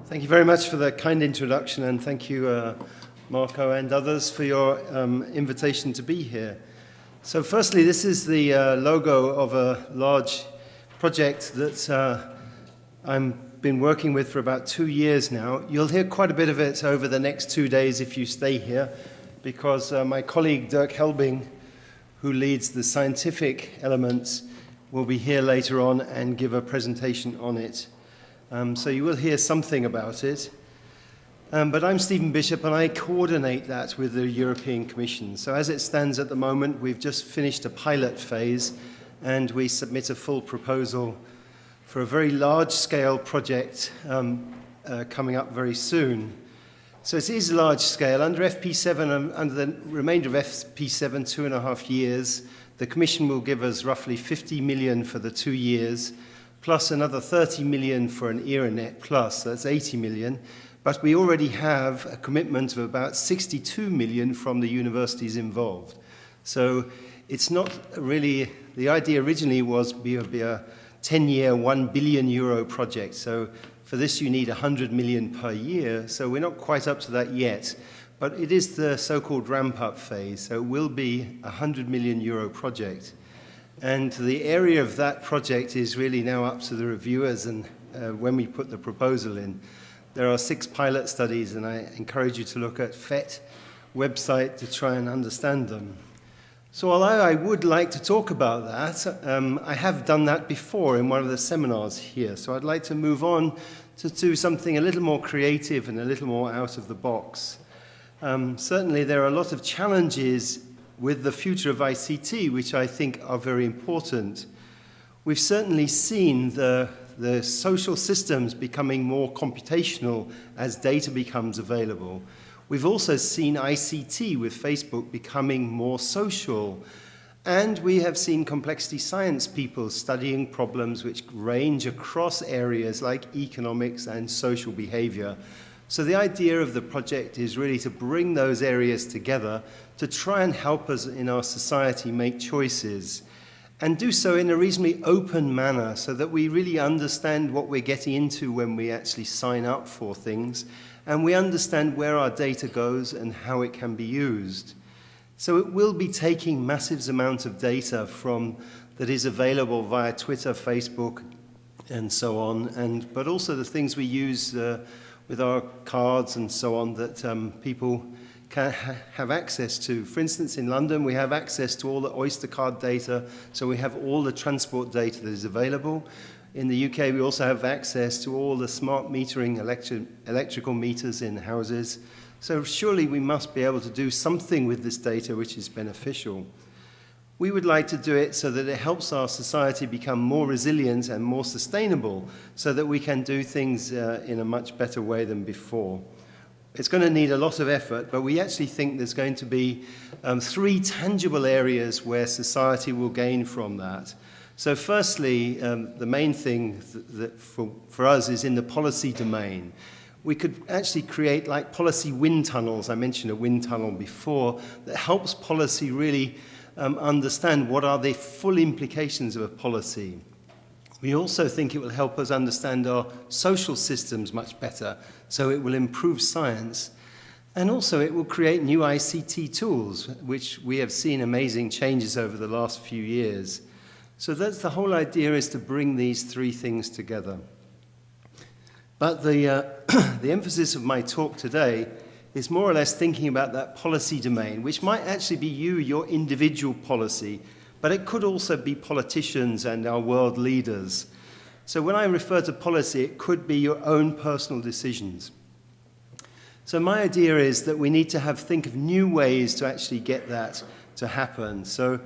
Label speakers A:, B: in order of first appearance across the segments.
A: Thank you very much for the kind introduction, and thank you, Marco and others, for your invitation to be here. So firstly, this is the logo of a large project that I've been working with for about 2 years now. You'll hear quite a bit of it over the next 2 days if you stay here, because my colleague Dirk Helbing, who leads the scientific elements, will be here later on and give a presentation on it. So you will hear something about it. But I'm Stephen Bishop, and I coordinate that with the European Commission. So as it stands at the moment, we've just finished a pilot phase, and we submit a full proposal for a very large-scale project coming up very soon. So it is large-scale. Under FP7, under the remainder of FP7, 2.5 years, the Commission will give us roughly 50 million for the 2 years, plus another 30 million for an ERANET plus, so that's 80 million. But we already have a commitment of about 62 million from the universities involved. So it's not really, the idea originally was be a 10-year, 1 billion euro project. So for this you need 100 million per year, so we're not quite up to that yet. But it is the so-called ramp-up phase, so it will be a 100 million euro project. And the area of that project is really now up to the reviewers, and when we put the proposal in. There are 6 pilot studies, and I encourage you to look at FET website to try and understand them. So although I would like to talk about that, I have done that before in one of the seminars here. So I'd like to move on to do something a little more creative and a little more out of the box. Certainly there are a lot of challenges with the future of ICT, which I think are very important. We've certainly seen the social systems becoming more computational as data becomes available. We've also seen ICT with Facebook becoming more social. And we have seen complexity science people studying problems which range across areas like economics and social behavior. So the idea of the project is really to bring those areas together to try and help us in our society make choices, and do so in a reasonably open manner so that we really understand what we're getting into when we actually sign up for things, and we understand where our data goes and how it can be used. So it will be taking massive amounts of data that is available via Twitter, Facebook, and so on, but also the things we use with our cards and so on that people can have access to. For instance, in London, we have access to all the Oyster card data, so we have all the transport data that is available. In the UK, we also have access to all the smart metering electrical meters in houses. So surely we must be able to do something with this data which is beneficial. We would like to do it so that it helps our society become more resilient and more sustainable, so that we can do things in a much better way than before. It's going to need a lot of effort, but we actually think there's going to be 3 tangible areas where society will gain from that. So firstly, the main thing that for us is in the policy domain. We could actually create like policy wind tunnels. I mentioned a wind tunnel before, that helps policy really understand what are the full implications of a policy. We also think it will help us understand our social systems much better, so it will improve science. And also it will create new ICT tools, which we have seen amazing changes over the last few years. So that's the whole idea, is to bring these 3 things together. But the emphasis of my talk today is more or less thinking about that policy domain, which might actually be your individual policy, but it could also be politicians and our world leaders. So when I refer to policy, it could be your own personal decisions. So my idea is that we need to think of new ways to actually get that to happen. So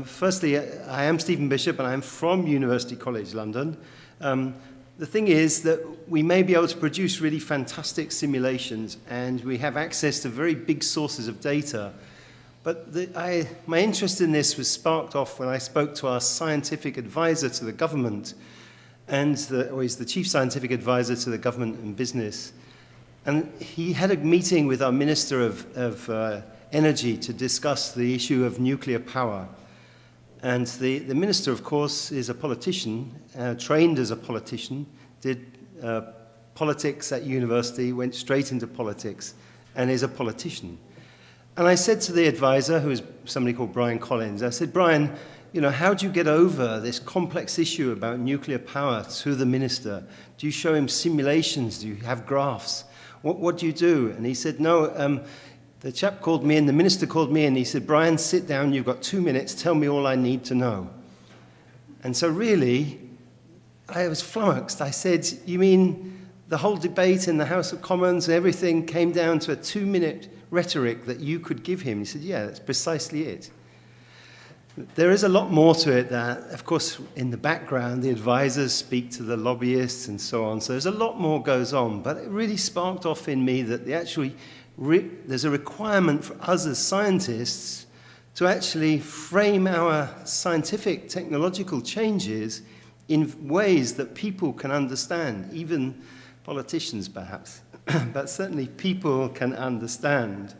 A: firstly, I am Stephen Bishop, and I'm from University College London. The thing is that we may be able to produce really fantastic simulations, and we have access to very big sources of data. But my interest in this was sparked off when I spoke to our scientific advisor to the government, or he's the chief scientific advisor to the government and business. And he had a meeting with our Minister of Energy to discuss the issue of nuclear power. And the minister, of course, is a politician, trained as a politician, did politics at university, went straight into politics, and is a politician. And I said to the advisor, who is somebody called Brian Collins, I said, Brian, you know, how do you get over this complex issue about nuclear power to the minister? Do you show him simulations? Do you have graphs? What do you do? And he said, no, the chap called me and the minister called me and he said, Brian, sit down, you've got 2 minutes, tell me all I need to know. And so really, I was flummoxed. I said, you mean the whole debate in the House of Commons and everything came down to a 2-minute rhetoric that you could give him? He said, yeah, that's precisely it. There is a lot more to it that, of course, in the background, the advisors speak to the lobbyists and so on. So there's a lot more goes on, but it really sparked off in me that there's a requirement for us as scientists to actually frame our scientific technological changes in ways that people can understand, even politicians perhaps, but certainly people can understand.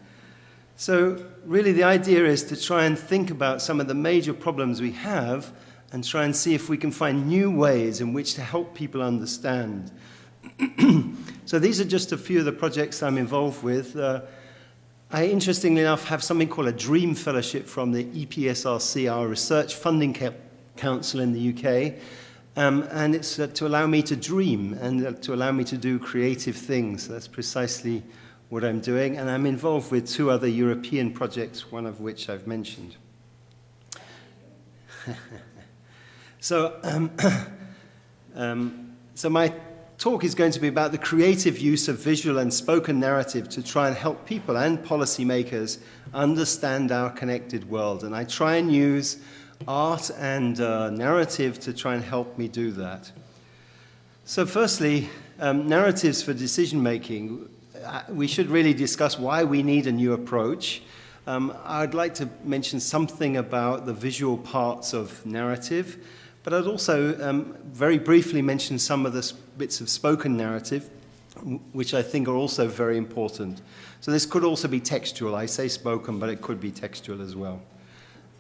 A: So really the idea is to try and think about some of the major problems we have and try and see if we can find new ways in which to help people understand. So these are just a few of the projects I'm involved with. I, interestingly enough, have something called a DREAM Fellowship from the EPSRC, our Research Funding Council in the UK, and it's to allow me to dream and to allow me to do creative things. That's precisely what I'm doing, and I'm involved with 2 other European projects, one of which I've mentioned. So my talk is going to be about the creative use of visual and spoken narrative to try and help people and policymakers understand our connected world. And I try and use art and narrative to try and help me do that. So firstly, narratives for decision making. We should really discuss why we need a new approach. I'd like to mention something about the visual parts of narrative, but I'd also very briefly mention some of the bits of spoken narrative, which I think are also very important. So this could also be textual. I say spoken, but it could be textual as well.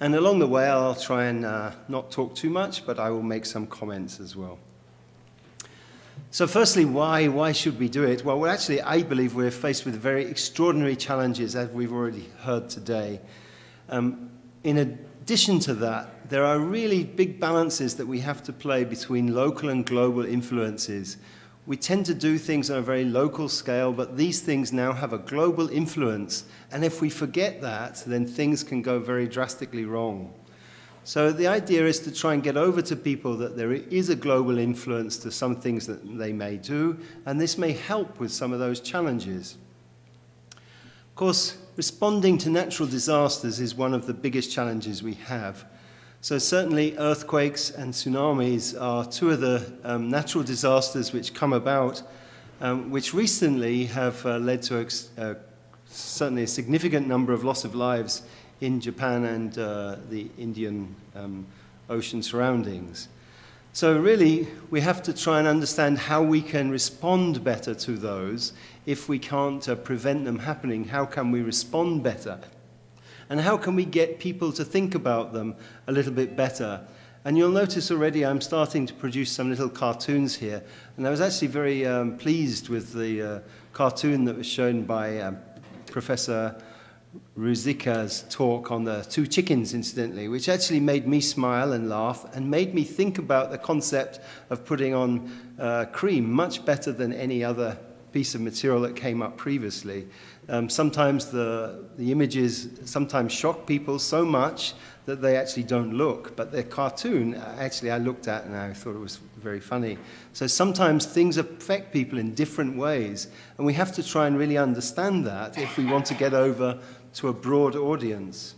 A: And along the way, I'll try and not talk too much, but I will make some comments as well. So firstly, why should we do it? Well, actually, I believe we're faced with very extraordinary challenges, as we've already heard today. In addition to that, there are really big balances that we have to play between local and global influences. We tend to do things on a very local scale, but these things now have a global influence. And if we forget that, then things can go very drastically wrong. So the idea is to try and get over to people that there is a global influence to some things that they may do, and this may help with some of those challenges. Of course, responding to natural disasters is one of the biggest challenges we have. So certainly earthquakes and tsunamis are 2 of the natural disasters which come about, which recently have led to certainly a significant number of loss of lives in Japan and the Indian Ocean surroundings. So really, we have to try and understand how we can respond better to those. If we can't prevent them happening, how can we respond better? And how can we get people to think about them a little bit better? And you'll notice already I'm starting to produce some little cartoons here. And I was actually very pleased with the cartoon that was shown by Professor Ruzika's talk on the 2 chickens, incidentally, which actually made me smile and laugh and made me think about the concept of putting on cream much better than any other piece of material that came up previously. Sometimes the images sometimes shock people so much that they actually don't look, but the cartoon, actually I looked at and I thought it was very funny. So sometimes things affect people in different ways, and we have to try and really understand that if we want to get over to a broad audience.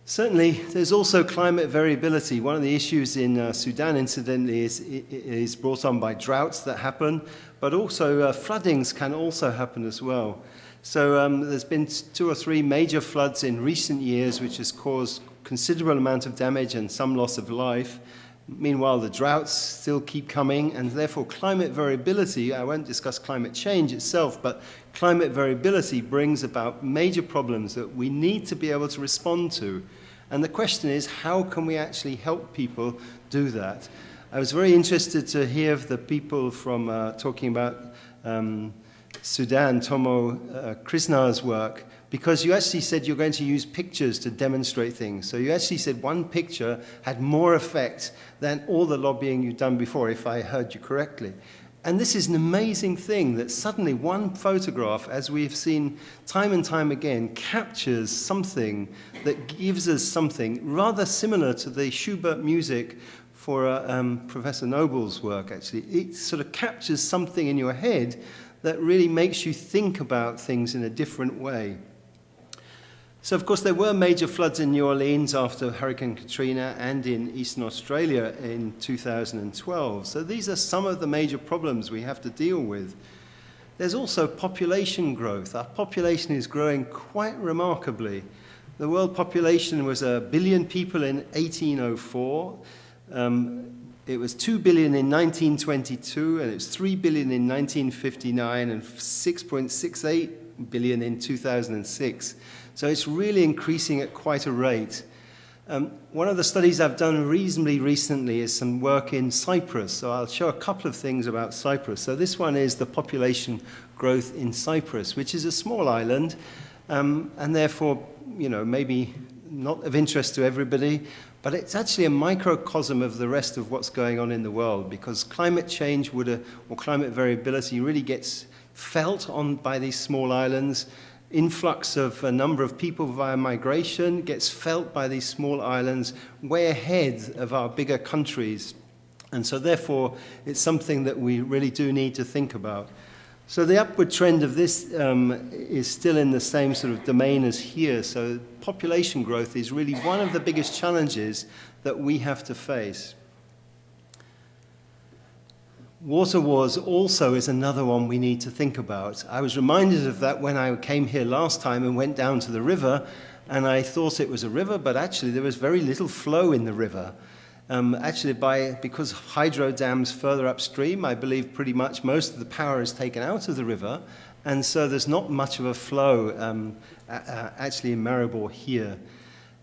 A: Certainly, there's also climate variability. One of the issues in Sudan, incidentally, is brought on by droughts that happen, but also floodings can also happen as well. So there's been 2 or 3 major floods in recent years, which has caused considerable amount of damage and some loss of life. Meanwhile, the droughts still keep coming, and therefore climate variability, I won't discuss climate change itself, but climate variability brings about major problems that we need to be able to respond to. And the question is, how can we actually help people do that? I was very interested to hear the people from talking about Sudan, Tomo Krishna's work, because you actually said you're going to use pictures to demonstrate things. So you actually said one picture had more effect than all the lobbying you've done before, if I heard you correctly. And this is an amazing thing that suddenly one photograph, as we've seen time and time again, captures something that gives us something rather similar to the Schubert music for Professor Noble's work, actually. It sort of captures something in your head that really makes you think about things in a different way. So, of course, there were major floods in New Orleans after Hurricane Katrina and in Eastern Australia in 2012. So these are some of the major problems we have to deal with. There's also population growth. Our population is growing quite remarkably. The world population was 1 billion people in 1804. It was 2 billion in 1922, and it was 3 billion in 1959, and 6.68 billion in 2006. So it's really increasing at quite a rate. One of the studies I've done reasonably recently is some work in Cyprus. So I'll show a couple of things about Cyprus. So this one is the population growth in Cyprus, which is a small island, and therefore, maybe not of interest to everybody, but it's actually a microcosm of the rest of what's going on in the world, because climate change or climate variability really gets felt by these small islands. Influx of a number of people via migration gets felt by these small islands way ahead of our bigger countries. And so therefore, it's something that we really do need to think about. So the upward trend of this is still in the same sort of domain as here. So population growth is really one of the biggest challenges that we have to face. Water wars also is another one we need to think about. I was reminded of that when I came here last time and went down to the river, and I thought it was a river, but actually there was very little flow in the river. Because of hydro dams further upstream, I believe pretty much most of the power is taken out of the river, and so there's not much of a flow actually in Maribor here.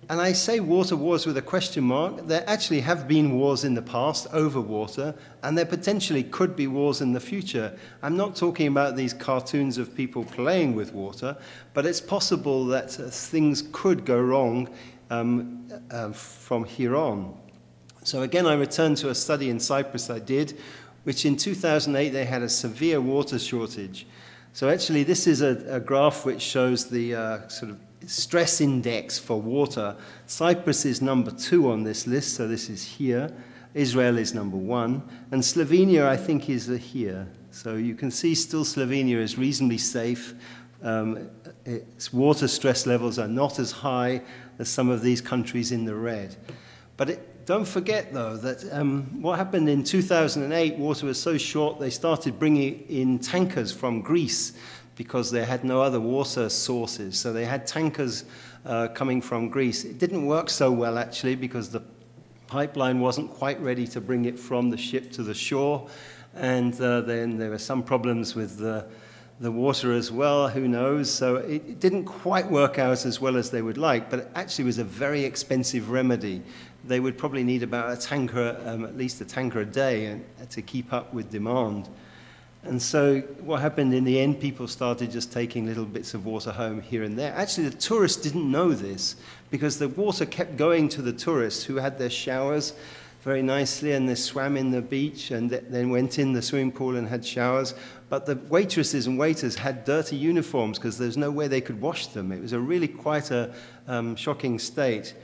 A: And I say water wars with a question mark. There actually have been wars in the past over water, and there potentially could be wars in the future. I'm not talking about these cartoons of people playing with water, but it's possible that things could go wrong from here on. So again, I return to a study in Cyprus I did, which in 2008 they had a severe water shortage. So actually this is a graph which shows the sort of stress index for water. Cyprus is number 2 on this list, so this is here. Israel is number 1, and Slovenia, I think, is here. So you can see still Slovenia is reasonably safe. Its water stress levels are not as high as some of these countries in the red. But don't forget, though, that what happened in 2008, water was so short, they started bringing in tankers from Greece because they had no other water sources. So they had tankers coming from Greece. It didn't work so well, actually, because the pipeline wasn't quite ready to bring it from the ship to the shore. And then there were some problems with the water as well, who knows. So it didn't quite work out as well as they would like, but it actually was a very expensive remedy. They would probably need about a tanker, at least a tanker a day, to keep up with demand. And so what happened in the end, people started just taking little bits of water home here and there. Actually, the tourists didn't know this because the water kept going to the tourists who had their showers very nicely and they swam in the beach and then went in the swimming pool and had showers. But the waitresses and waiters had dirty uniforms because there's no way they could wash them. It was a really quite a shocking state.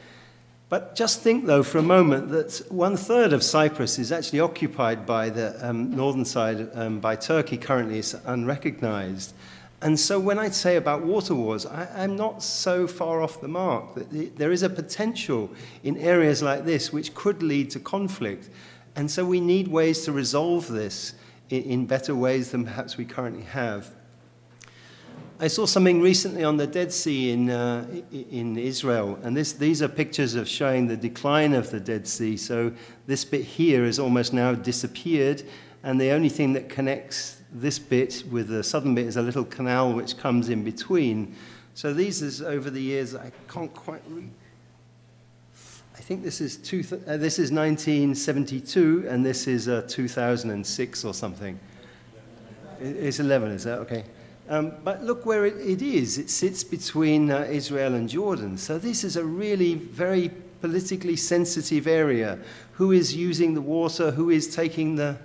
A: But just think, though, for a moment that 1/3 of Cyprus is actually occupied by the northern side by Turkey. Currently, it's unrecognized. And so when I say about water wars, I'm not so far off the mark. There is a potential in areas like this which could lead to conflict. And so we need ways to resolve this in better ways than perhaps we currently have. I saw something recently on the Dead Sea in Israel, and these are pictures of showing the decline of the Dead Sea. So this bit here has almost now disappeared, and the only thing that connects this bit with the southern bit is a little canal which comes in between. So these is over the years, I can't quite read. I think this is 1972, and this is 2006 or something. It's 11, is that okay? But look where it is. It sits between Israel and Jordan. So this is a really very politically sensitive area. Who is using the water? Who is taking the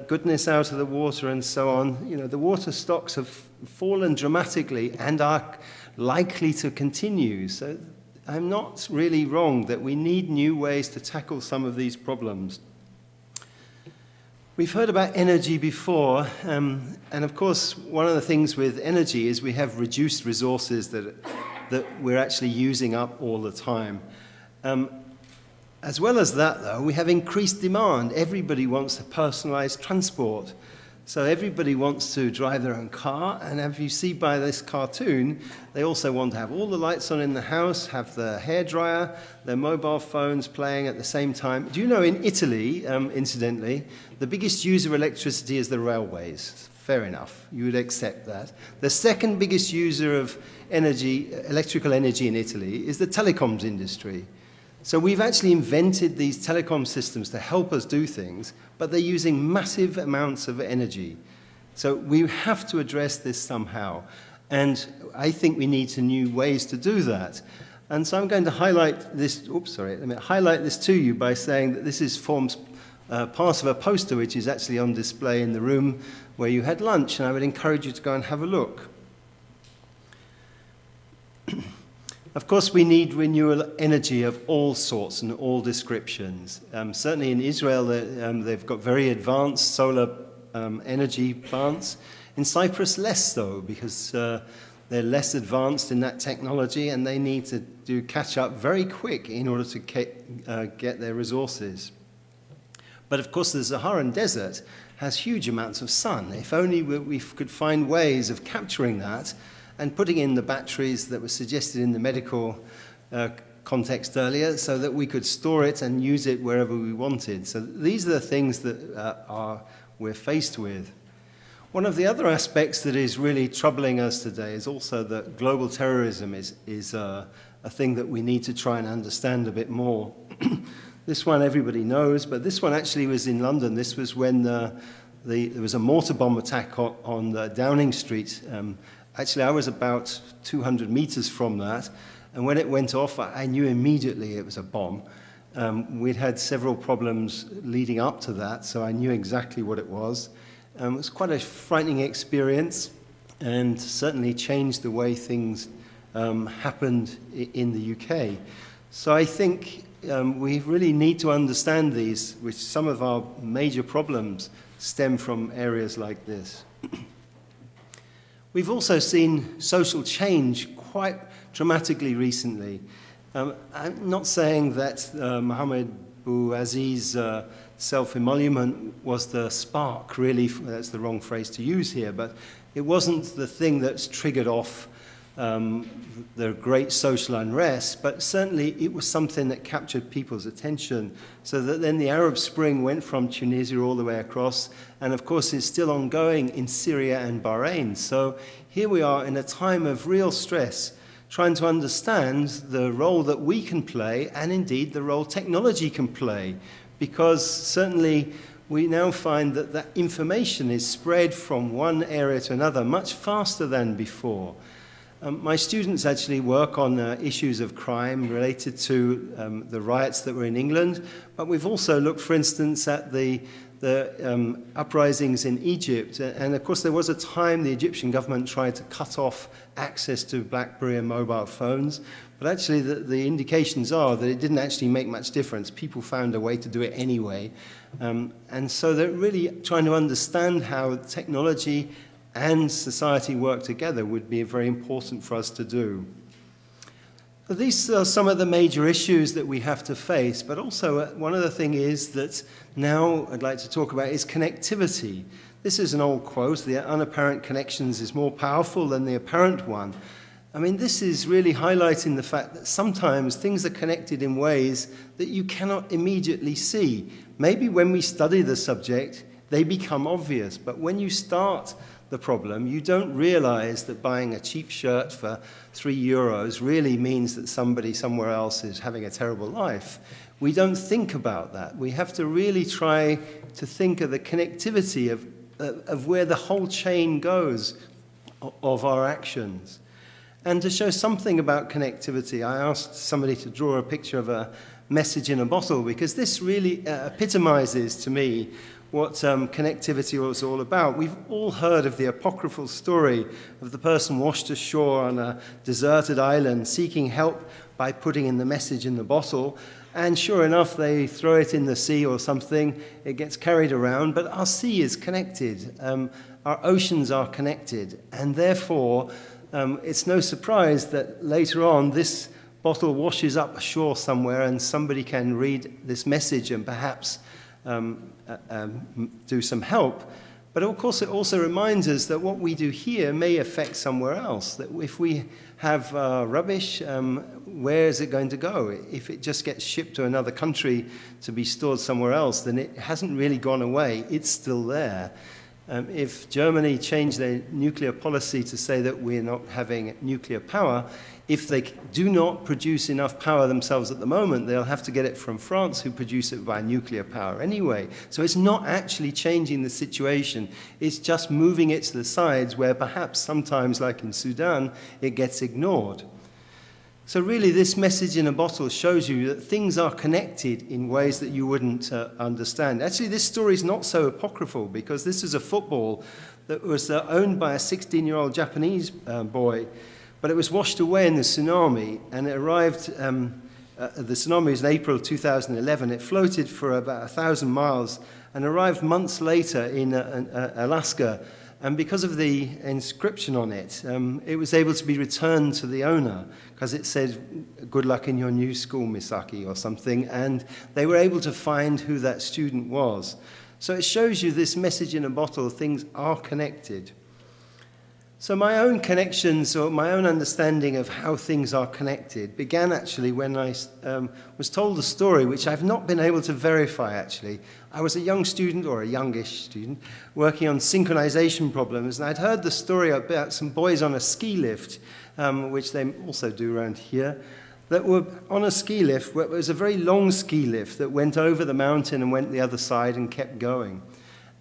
A: goodness out of the water and so on? You know, the water stocks have fallen dramatically and are likely to continue. So I'm not really wrong that we need new ways to tackle some of these problems. We've heard about energy before, and of course, one of the things with energy is we have reduced resources that we're actually using up all the time. As well as that, though, we have increased demand. Everybody wants a personalized transport. So everybody wants to drive their own car, and as you see by this cartoon, they also want to have all the lights on in the house, have the hairdryer, their mobile phones playing at the same time. Do you know in Italy, incidentally, the biggest user of electricity is the railways? Fair enough, you would accept that. The second biggest user of energy, electrical energy in Italy is the telecoms industry. So we've actually invented these telecom systems to help us do things, but they're using massive amounts of energy. So we have to address this somehow. And I think we need some new ways to do that. And so I'm going to highlight this, highlight this to you by saying that this forms part of a poster which is actually on display in the room where you had lunch, and I would encourage you to go and have a look. Of course, we need renewable energy of all sorts and all descriptions. Certainly in Israel, they've got very advanced solar energy plants. In Cyprus, less so, because they're less advanced in that technology, and they need to catch up very quick in order to get their resources. But of course, the Saharan desert has huge amounts of sun. If only we could find ways of capturing that and putting in the batteries that were suggested in the medical context earlier so that we could store it and use it wherever we wanted. So these are the things that we're faced with. One of the other aspects that is really troubling us today is also that global terrorism is a thing that we need to try and understand a bit more. This one everybody knows, but this one actually was in London. This was when there was a mortar bomb attack on Downing Street. Actually, I was about 200 meters from that, and when it went off, I knew immediately it was a bomb. We'd had several problems leading up to that, so I knew exactly what it was. It was quite a frightening experience, and certainly changed the way things happened in the UK. So I think we really need to understand these, which some of our major problems stem from areas like this. We've also seen social change quite dramatically recently. I'm not saying that Mohammed Bouaziz's self-emolument was the spark, really, that's the wrong phrase to use here, but it wasn't the thing that's triggered off the great social unrest, but certainly it was something that captured people's attention, so that then the Arab Spring went from Tunisia all the way across, and of course it's still ongoing in Syria and Bahrain. So here we are in a time of real stress, trying to understand the role that we can play, and indeed the role technology can play, because certainly we now find that information is spread from one area to another much faster than before. My students actually work on issues of crime related to the riots that were in England, but we've also looked, for instance, at the uprisings in Egypt. And of course, there was a time the Egyptian government tried to cut off access to BlackBerry and mobile phones, but actually the indications are that it didn't actually make much difference. People found a way to do it anyway. And so they're really trying to understand how technology and society work together would be very important for us to do. So these are some of the major issues that we have to face, but also one other thing is that now I'd like to talk about is connectivity. This is an old quote, the unapparent connections is more powerful than the apparent one. I mean, this is really highlighting the fact that sometimes things are connected in ways that you cannot immediately see. Maybe when we study the subject, they become obvious, but when you start the problem, you don't realize that buying a cheap shirt for €3 really means that somebody somewhere else is having a terrible life. We don't think about that. We have to really try to think of the connectivity of where the whole chain goes of our actions. And to show something about connectivity, I asked somebody to draw a picture of a message in a bottle, because this really epitomizes to me what connectivity was all about. We've all heard of the apocryphal story of the person washed ashore on a deserted island seeking help by putting in the message in the bottle. And sure enough, they throw it in the sea or something. It gets carried around. But our sea is connected. Our oceans are connected. And therefore, it's no surprise that later on, this bottle washes up ashore somewhere and somebody can read this message and perhaps do some help. But of course, it also reminds us that what we do here may affect somewhere else. That if we have rubbish, where is it going to go? If it just gets shipped to another country to be stored somewhere else, then it hasn't really gone away. It's still there. If Germany changed their nuclear policy to say that we're not having nuclear power, if they do not produce enough power themselves at the moment, they'll have to get it from France, who produce it by nuclear power anyway. So it's not actually changing the situation. It's just moving it to the sides where perhaps sometimes, like in Sudan, it gets ignored. So really, this message in a bottle shows you that things are connected in ways that you wouldn't understand. Actually, this story is not so apocryphal, because this is a football that was owned by a 16-year-old Japanese boy, but it was washed away in the tsunami, and it arrived, the tsunami was in April 2011. It floated for about 1,000 miles and arrived months later in Alaska. And because of the inscription on it, it was able to be returned to the owner, because it said, "Good luck in your new school, Misaki," or something, and they were able to find who that student was. So it shows you this message in a bottle, things are connected. So my own connections, or my own understanding of how things are connected, began actually when I was told a story which I've not been able to verify, actually. I was a young student, or a youngish student, working on synchronization problems, and I'd heard the story about some boys on a ski lift, which they also do around here, that were on a ski lift. It was a very long ski lift that went over the mountain and went the other side and kept going.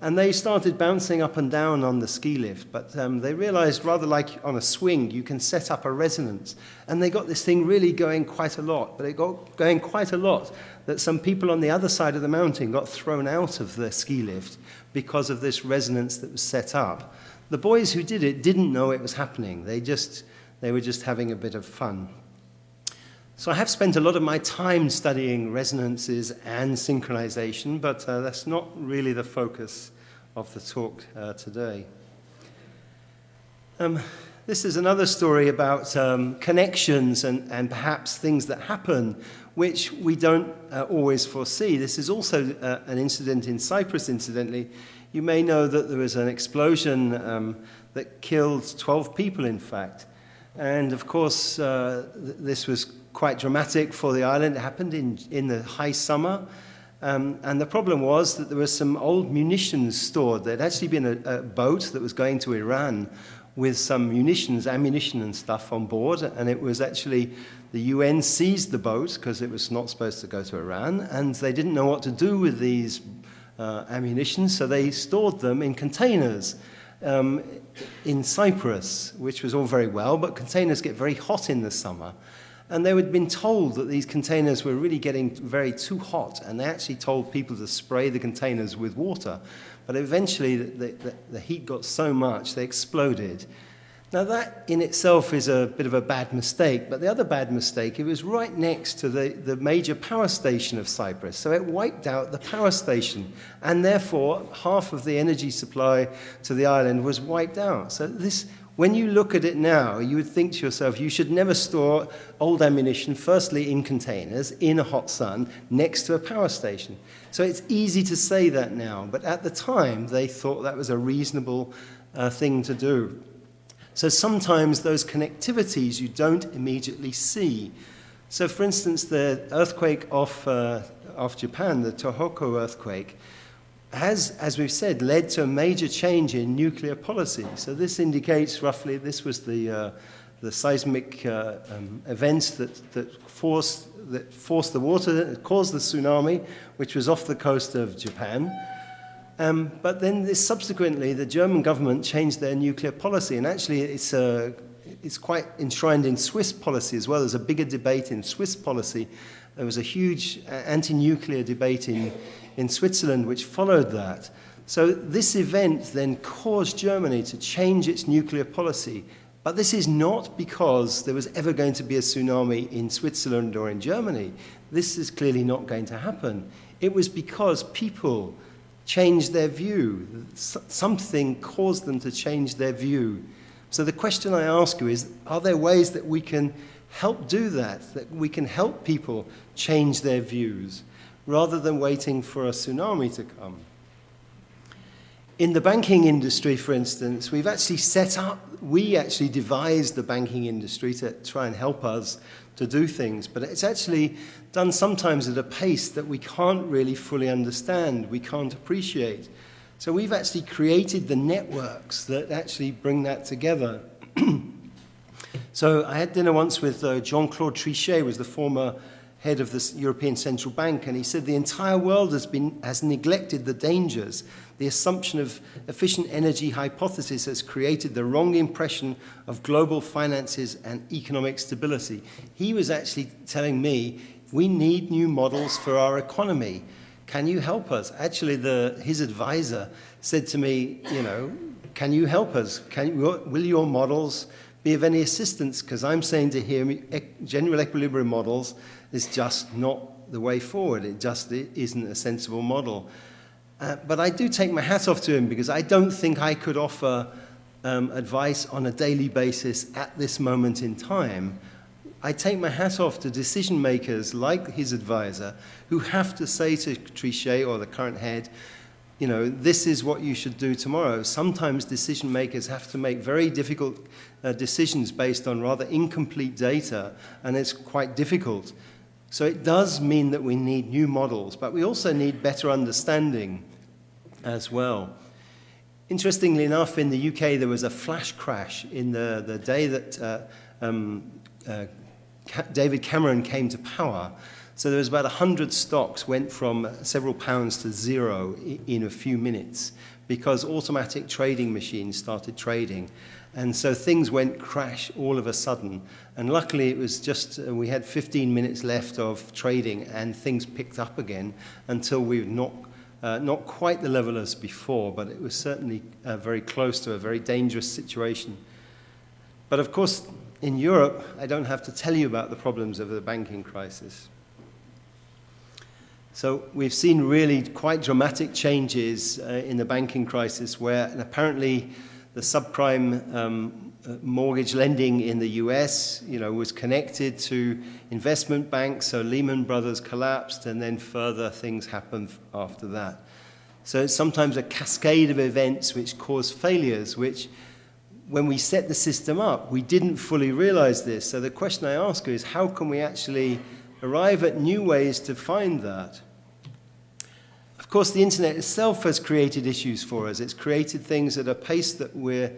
A: And they started bouncing up and down on the ski lift, but they realized, rather like on a swing, you can set up a resonance. And they got this thing really going quite a lot, but it got going quite a lot that some people on the other side of the mountain got thrown out of the ski lift because of this resonance that was set up. The boys who did it didn't know it was happening. They were just having a bit of fun. So I have spent a lot of my time studying resonances and synchronization, but that's not really the focus of the talk today. This is another story about connections and perhaps things that happen which we don't always foresee. This is also an incident in Cyprus, incidentally. You may know that there was an explosion that killed 12 people, in fact. And of course, this was quite dramatic for the island. It happened in the high summer. And the problem was that there were some old munitions stored. There'd actually been a boat that was going to Iran with some munitions, ammunition and stuff on board. And it was actually, the UN seized the boat because it was not supposed to go to Iran. And they didn't know what to do with these ammunition, so they stored them in containers in Cyprus, which was all very well, but containers get very hot in the summer. And they had been told that these containers were really getting very too hot, and they actually told people to spray the containers with water. But eventually the heat got so much, they exploded. Now that in itself is a bit of a bad mistake, but the other bad mistake, it was right next to the major power station of Cyprus, so it wiped out the power station, and therefore half of the energy supply to the island was wiped out. So this, when you look at it now, you would think to yourself, you should never store old ammunition, firstly in containers, in a hot sun, next to a power station. So it's easy to say that now, but at the time, they thought that was a reasonable thing to do. So sometimes those connectivities you don't immediately see. So for instance, the earthquake off Japan, the Tohoku earthquake, has, as we've said, led to a major change in nuclear policy. So this indicates roughly, this was the seismic events that forced the water, caused the tsunami, which was off the coast of Japan. But then subsequently, the German government changed their nuclear policy, and actually it's quite enshrined in Swiss policy as well. There's a bigger debate in Swiss policy. There was a huge anti-nuclear debate in Switzerland which followed that. So this event then caused Germany to change its nuclear policy. But this is not because there was ever going to be a tsunami in Switzerland or in Germany. This is clearly not going to happen. It was because people changed their view. Something caused them to change their view. So the question I ask you is, are there ways that we can help do that we can help people change their views, rather than waiting for a tsunami to come? In the banking industry, for instance, we actually devised the banking industry to try and help us to do things, but it's actually done sometimes at a pace that we can't really fully understand, we can't appreciate. So we've actually created the networks that actually bring that together. So I had dinner once with Jean-Claude Trichet, who was the former head of the European Central Bank, and he said the entire world has neglected the dangers. The assumption of efficient energy hypothesis has created the wrong impression of global finances and economic stability. He was actually telling me, we need new models for our economy. Can you help us? Actually, his advisor said to me, can you help us? Will your models be of any assistance? Because I'm saying to him, general equilibrium models is just not the way forward. It just isn't a sensible model. But I do take my hat off to him, because I don't think I could offer advice on a daily basis at this moment in time. I take my hat off to decision makers like his advisor, who have to say to Trichet or the current head, this is what you should do tomorrow. Sometimes decision makers have to make very difficult decisions based on rather incomplete data, and it's quite difficult. So it does mean that we need new models, but we also need better understanding as well. Interestingly enough, in the UK, there was a flash crash in the day that David Cameron came to power. So there was about 100 stocks went from several pounds to zero in a few minutes, because automatic trading machines started trading. And so things went crash all of a sudden. And luckily it was just, we had 15 minutes left of trading, and things picked up again until we were not quite the level as before, but it was certainly very close to a very dangerous situation. But of course, in Europe, I don't have to tell you about the problems of the banking crisis. So we've seen really quite dramatic changes in the banking crisis, where apparently the subprime mortgage lending in the US, was connected to investment banks. So Lehman Brothers collapsed, and then further things happened after that. So it's sometimes a cascade of events which cause failures, which, when we set the system up, we didn't fully realize this. So the question I ask you is, how can we actually arrive at new ways to find that? Of course, the internet itself has created issues for us. It's created things at a pace that that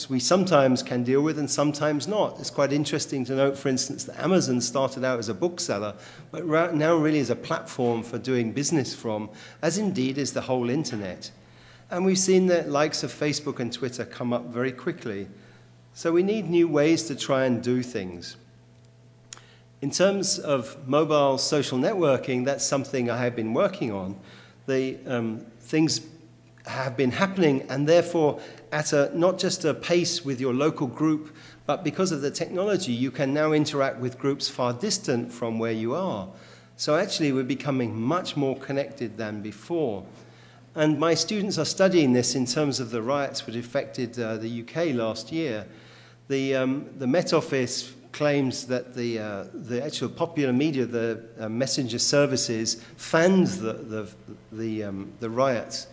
A: we sometimes can deal with and sometimes not. It's quite interesting to note, for instance, that Amazon started out as a bookseller, but now really is a platform for doing business from, as indeed is the whole internet. And we've seen the likes of Facebook and Twitter come up very quickly. So we need new ways to try and do things. In terms of mobile social networking, that's something I have been working on. Things have been happening, and therefore at not just a pace with your local group, but because of the technology, you can now interact with groups far distant from where you are. So actually we're becoming much more connected than before. And my students are studying this in terms of the riots which affected the UK last year. The Met Office claims that the actual popular media, the messenger services, fanned the riots.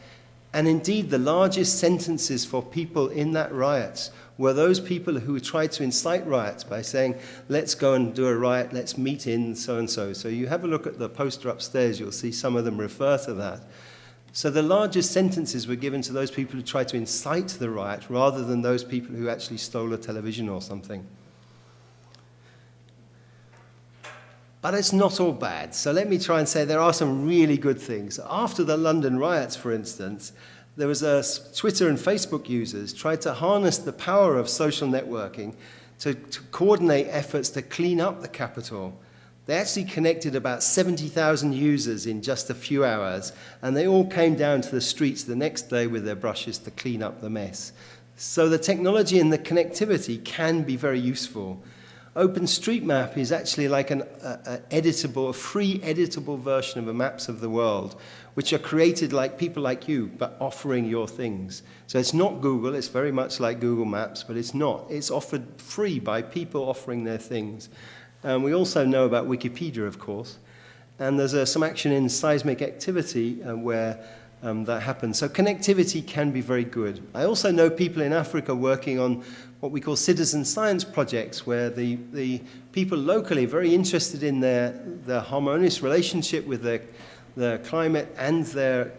A: And indeed, the largest sentences for people in that riots were those people who tried to incite riots by saying, let's go and do a riot, let's meet in so-and-so. So you have a look at the poster upstairs, you'll see some of them refer to that. So the largest sentences were given to those people who tried to incite the riot rather than those people who actually stole a television or something. But it's not all bad. So let me try and say there are some really good things. After the London riots, for instance, there was Twitter and Facebook users tried to harness the power of social networking to coordinate efforts to clean up the capital. They actually connected about 70,000 users in just a few hours, and they all came down to the streets the next day with their brushes to clean up the mess. So the technology and the connectivity can be very useful. OpenStreetMap is actually like a free editable version of the maps of the world, which are created like people like you, but offering your things. So it's not Google, it's very much like Google Maps, but it's not. It's offered free by people offering their things. We also know about Wikipedia, of course, and there's some action in seismic activity where that happens. So connectivity can be very good. I also know people in Africa working on what we call citizen science projects, where the people locally are very interested in their harmonious relationship with their climate and their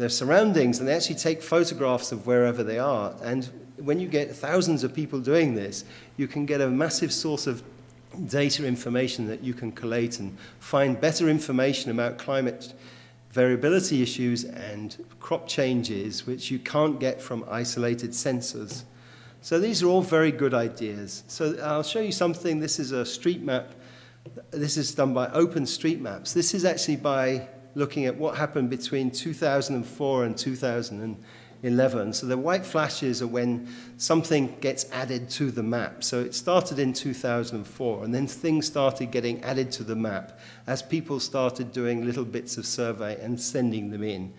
A: surroundings, and they actually take photographs of wherever they are. And when you get thousands of people doing this, you can get a massive source of data information that you can collate and find better information about climate variability issues and crop changes, which you can't get from isolated sensors. So these are all very good ideas. So I'll show you something. This is a street map. This is done by OpenStreetMaps. This is actually by looking at what happened between 2004 and 2011. So the white flashes are when something gets added to the map. So it started in 2004, and then things started getting added to the map as people started doing little bits of survey and sending them in.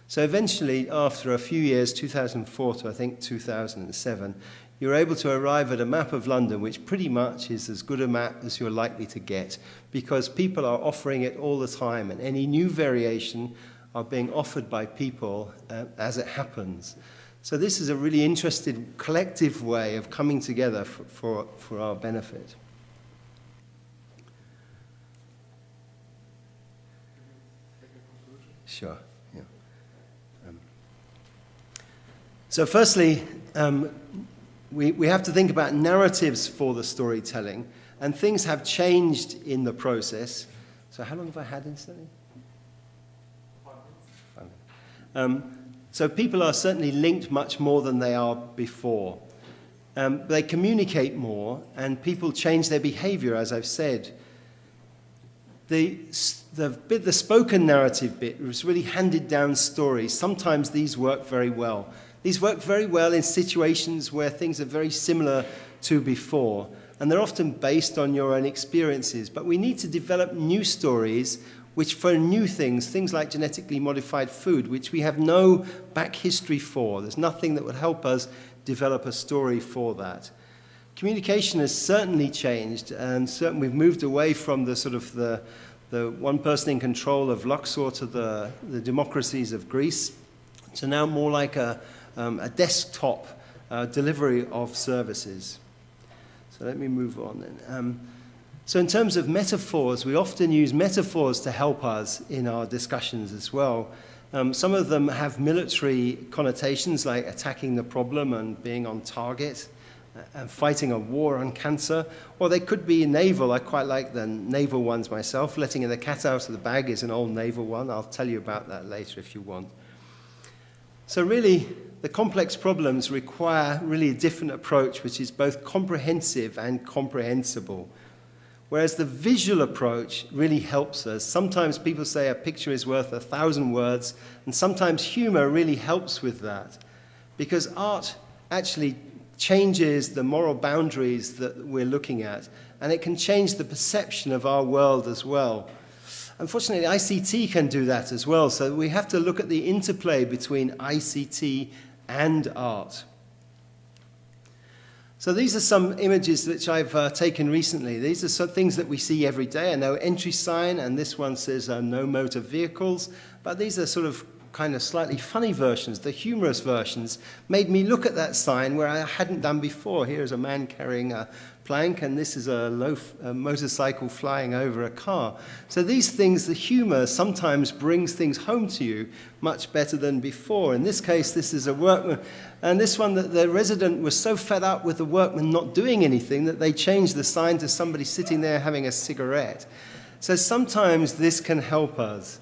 A: So eventually, after a few years, 2004 to I think 2007, you're able to arrive at a map of London which pretty much is as good a map as you're likely to get, because people are offering it all the time, and any new variation are being offered by people as it happens. So this is a really interesting collective way of coming together for our benefit. Sure. Yeah. So firstly, we have to think about narratives for the storytelling, and things have changed in the process. So how long have I had instantly? So people are certainly linked much more than they are before. They communicate more, and people change their behavior, as I've said. The spoken narrative bit was really handed down stories. Sometimes these work very well. These work very well in situations where things are very similar to before, and they're often based on your own experiences. But we need to develop new stories which for new things like genetically modified food, which we have no back history for. There's nothing that would help us develop a story for that. Communication has certainly changed, and certainly we've moved away from the sort of the one person in control of Luxor to the democracies of Greece, to now more like a desktop delivery of services. So let me move on then. So in terms of metaphors, we often use metaphors to help us in our discussions as well. Some of them have military connotations, like attacking the problem and being on target and fighting a war on cancer. Or they could be naval. I quite like the naval ones myself. Letting the cat out of the bag is an old naval one. I'll tell you about that later if you want. So really, the complex problems require really a different approach, which is both comprehensive and comprehensible. Whereas the visual approach really helps us. Sometimes people say a picture is worth 1,000 words, and sometimes humor really helps with that, because art actually changes the moral boundaries that we're looking at, and it can change the perception of our world as well. Unfortunately, ICT can do that as well, so we have to look at the interplay between ICT and art. So these are some images which I've taken recently. These are some things that we see every day. I know entry sign, and this one says no motor vehicles, but these are sort of kind of slightly funny versions, the humorous versions, made me look at that sign where I hadn't done before. Here's a man carrying a plank, and this is a motorcycle flying over a car. So these things, the humor sometimes brings things home to you much better than before. In this case, this is a workman, and this one, that the resident was so fed up with the workman not doing anything that they changed the sign to somebody sitting there having a cigarette. So sometimes this can help us.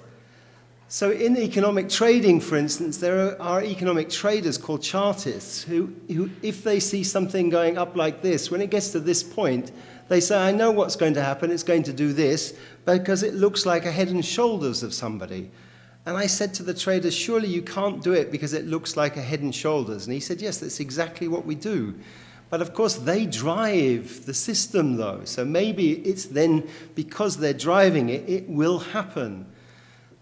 A: So in economic trading, for instance, there are economic traders called chartists who, if they see something going up like this, when it gets to this point, they say, I know what's going to happen, it's going to do this, because it looks like a head and shoulders of somebody. And I said to the trader, surely you can't do it because it looks like a head and shoulders. And he said, yes, that's exactly what we do. But of course, they drive the system, though. So maybe it's then, because they're driving it, it will happen.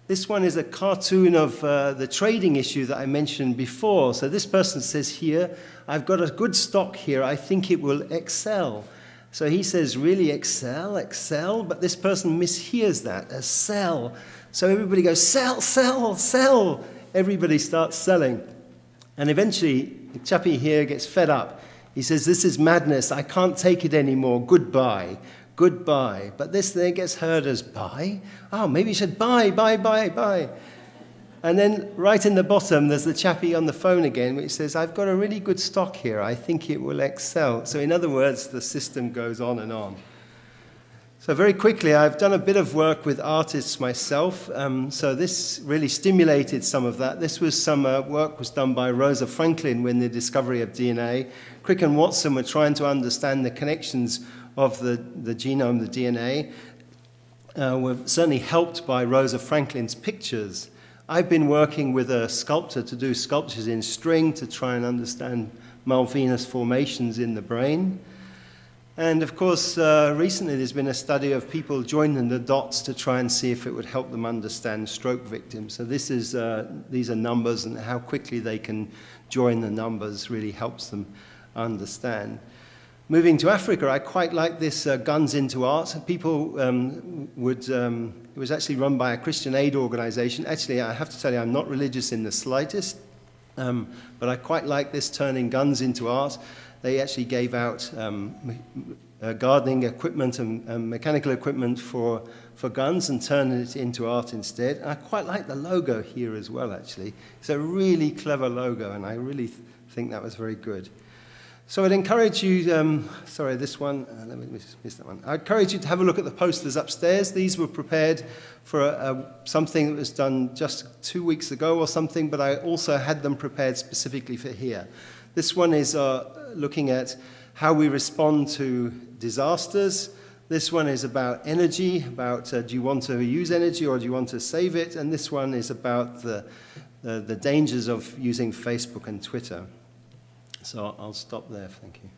A: This one is a cartoon of the trading issue that I mentioned before. So this person says here, I've got a good stock here, I think it will excel. So he says, really, excel, excel? But this person mishears that as sell. So everybody goes, sell, sell, sell. Everybody starts selling. And eventually, the chappie here gets fed up. He says, this is madness, I can't take it anymore, goodbye. Goodbye. But this then gets heard as buy. Oh, maybe you should buy, buy, buy, buy. And then right in the bottom, there's the chappie on the phone again, which says, I've got a really good stock here. I think it will excel. So in other words, the system goes on and on. So very quickly, I've done a bit of work with artists myself. So this really stimulated some of that. This was some work was done by Rosa Franklin when the discovery of DNA. Crick and Watson were trying to understand the connections of the genome, the DNA, were certainly helped by Rosa Franklin's pictures. I've been working with a sculptor to do sculptures in string to try and understand Malvinus formations in the brain. And of course, recently there's been a study of people joining the dots to try and see if it would help them understand stroke victims. So this is, these are numbers, and how quickly they can join the numbers really helps them understand. Moving to Africa, I quite like this Guns into Art. People it was actually run by a Christian aid organization. Actually, I have to tell you, I'm not religious in the slightest, but I quite like this, turning guns into art. They actually gave out gardening equipment and mechanical equipment for guns and turned it into art instead. And I quite like the logo here as well, actually. It's a really clever logo, and I really think that was very good. So I'd encourage you, sorry, this one, let me miss that one. I'd encourage you to have a look at the posters upstairs. These were prepared for something that was done just 2 weeks ago or something, but I also had them prepared specifically for here. This one is looking at how we respond to disasters. This one is about energy, about do you want to use energy or do you want to save it? And this one is about the dangers of using Facebook and Twitter. So I'll stop there. Thank you.